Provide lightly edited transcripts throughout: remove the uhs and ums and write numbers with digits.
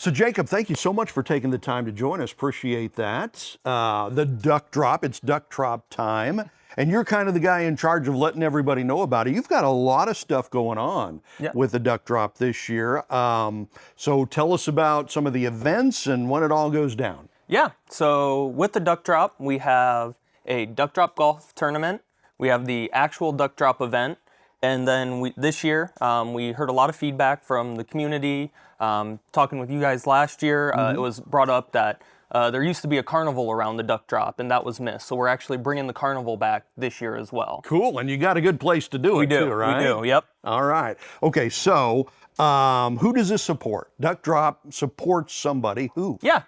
So Jacob, thank you so much for taking the time to join us. Appreciate that. The duck drop, it's duck drop time. And you're kind of the guy in charge of letting everybody know about it. You've got a lot of stuff going on with the duck drop this year. So tell us about some of the events and when it all goes down. Yeah, so with the duck drop, we have a duck drop golf tournament. We have the actual duck drop event. And then this year, we heard a lot of feedback from the community. Talking with you guys last year, it was brought up that there used to be a carnival around the duck drop, and that was missed. So we're actually bringing the carnival back this year as well. Cool, and you got a good place to do it too, right? We do, yep. All right. Okay, so who does this support? Duck drop supports somebody. Who? Yeah.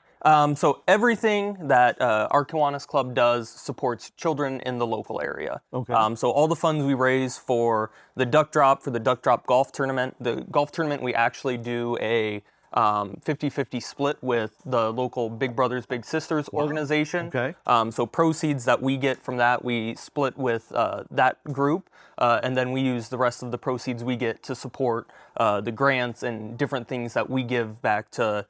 So everything that our Kiwanis Club does supports children in the local area. Okay. So all the funds we raise for the duck drop golf tournament. The golf tournament, we actually do a 50-50 split with the local Big Brothers Big Sisters organization. Okay. So proceeds that we get from that, we split with that group, and then we use the rest of the proceeds we get to support the grants and different things that we give back to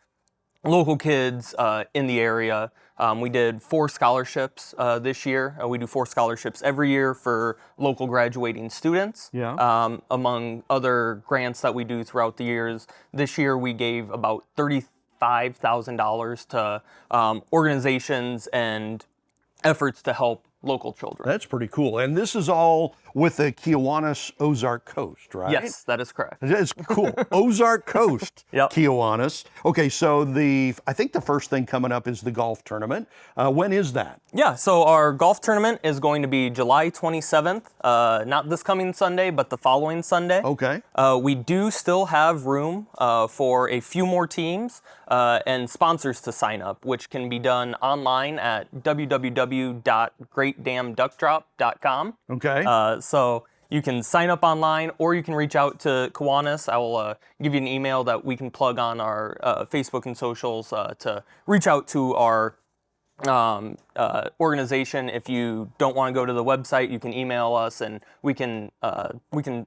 local kids in the area. We did 4 scholarships this year. We do 4 scholarships every year for local graduating students. Yeah. Among other grants that we do throughout the years. This year we gave about $35,000 to organizations and efforts to help local children. That's pretty cool. And this is all with the Kiwanis Ozark Coast, right? Yes, that is correct. That's cool. Ozark Coast, Yep. Kiwanis. Okay, so I think the first thing coming up is the golf tournament. When is that? Yeah, so our golf tournament is going to be July 27th, not this coming Sunday, but the following Sunday. Okay. We do still have room for a few more teams and sponsors to sign up, which can be done online at www.greatdamduckdrop.com. Okay. So you can sign up online, or you can reach out to Kiwanis. I will give you an email that we can plug on our Facebook and socials to reach out to our organization. If you don't want to go to the website, you can email us, and we can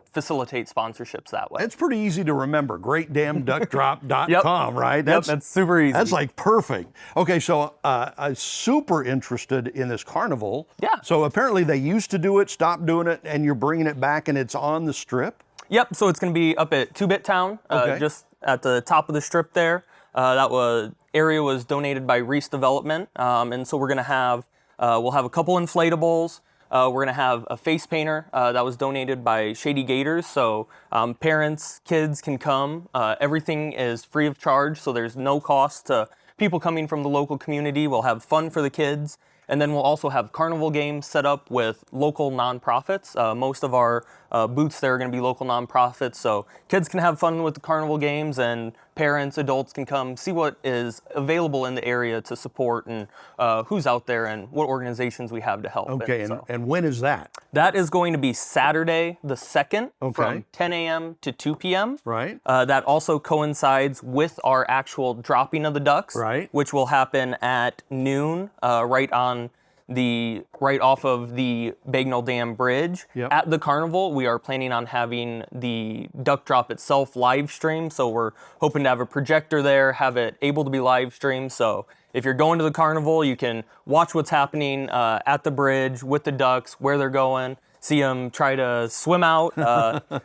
facilitate sponsorships that way. It's pretty easy to remember. GreatDamnDuckDrop.com, right? That's super easy. That's like perfect. Okay, so I'm super interested in this carnival. Yeah. So apparently they used to do it, stopped doing it, and you're bringing it back, and it's on the Strip? Yep. So it's going to be up at Two-Bit Town, just at the top of the Strip there. Area was donated by Reese Development, and so we're going to have, we'll have a couple inflatables. We're going to have a face painter that was donated by Shady Gators, so parents, kids can come. Everything is free of charge, so there's no cost to people coming from the local community. We'll have fun for the kids. And then we'll also have carnival games set up with local nonprofits. Most of our booths there are going to be local nonprofits, so kids can have fun with the carnival games, and parents, adults can come see what is available in the area to support and who's out there and what organizations we have to help. Okay, and when is that? That is going to be Saturday the 2nd from 10 a.m. to 2 p.m. Right. That also coincides with our actual dropping of the ducks, right, which will happen at noon, right off of the Bagnell Dam Bridge. Yep. At the carnival, we are planning on having the duck drop itself live streamed, so we're hoping to have a projector there, have it able to be live streamed. So if you're going to the carnival, you can watch what's happening at the bridge with the ducks, where they're going, see them try to swim out.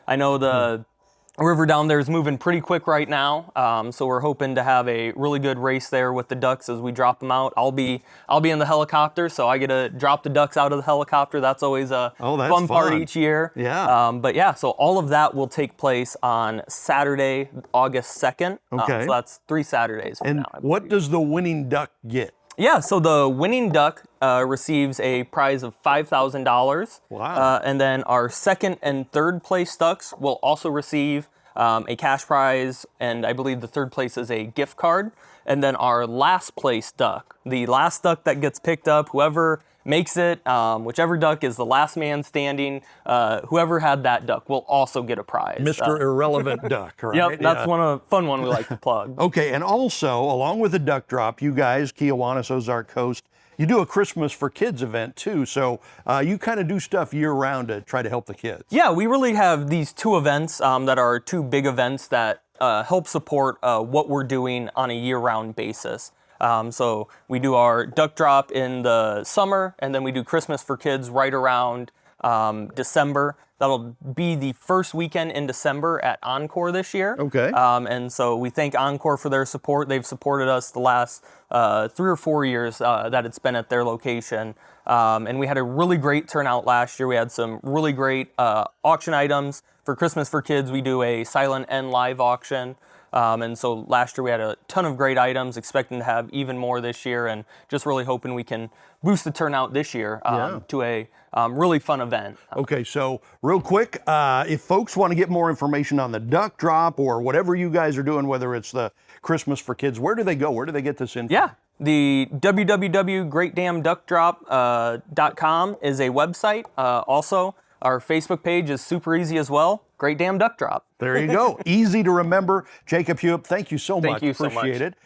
I know the river down there is moving pretty quick right now, so we're hoping to have a really good race there with the ducks as we drop them out. I'll be in the helicopter, so I get to drop the ducks out of the helicopter. That's always a fun part each year. Yeah. But yeah, so all of that will take place on Saturday, August 2nd. Okay. So that's 3 Saturdays from now. And what does the winning duck get? Yeah, so the winning duck receives a prize of $5,000. Wow. And then our second and third place ducks will also receive a cash prize, and I believe the third place is a gift card. And then our last place duck, the last duck that gets picked up, whoever makes it, whichever duck is the last man standing, whoever had that duck will also get a prize. Mr. Irrelevant Duck, right? Yep, that's fun one we like to plug. Okay, and also, along with the duck drop, you guys, Kiwanis Ozark Coast, you do a Christmas for Kids event too, so you kind of do stuff year-round to try to help the kids. Yeah, we really have these 2 events that are 2 big events that help support what we're doing on a year-round basis. So we do our duck drop in the summer, and then we do Christmas for Kids right around December. That'll be the first weekend in December at Encore this year. Okay. And so we thank Encore for their support. They've supported us the last 3 or 4 years that it's been at their location. And we had a really great turnout last year. We had some really great auction items. For Christmas for Kids, we do a silent and live auction. And so last year we had a ton of great items, expecting to have even more this year, and just really hoping we can boost the turnout this year to a really fun event. Okay, so real quick, if folks want to get more information on the duck drop or whatever you guys are doing, whether it's the Christmas for Kids, where do they go? Where do they get this info? Yeah, the www.greatdamnduckdrop.com is a website. Also, our Facebook page is super easy as well. Great Damn Duck Drop. There you go. Easy to remember. Jacob Hewitt, thank you so much. Thank you so much. Appreciate it.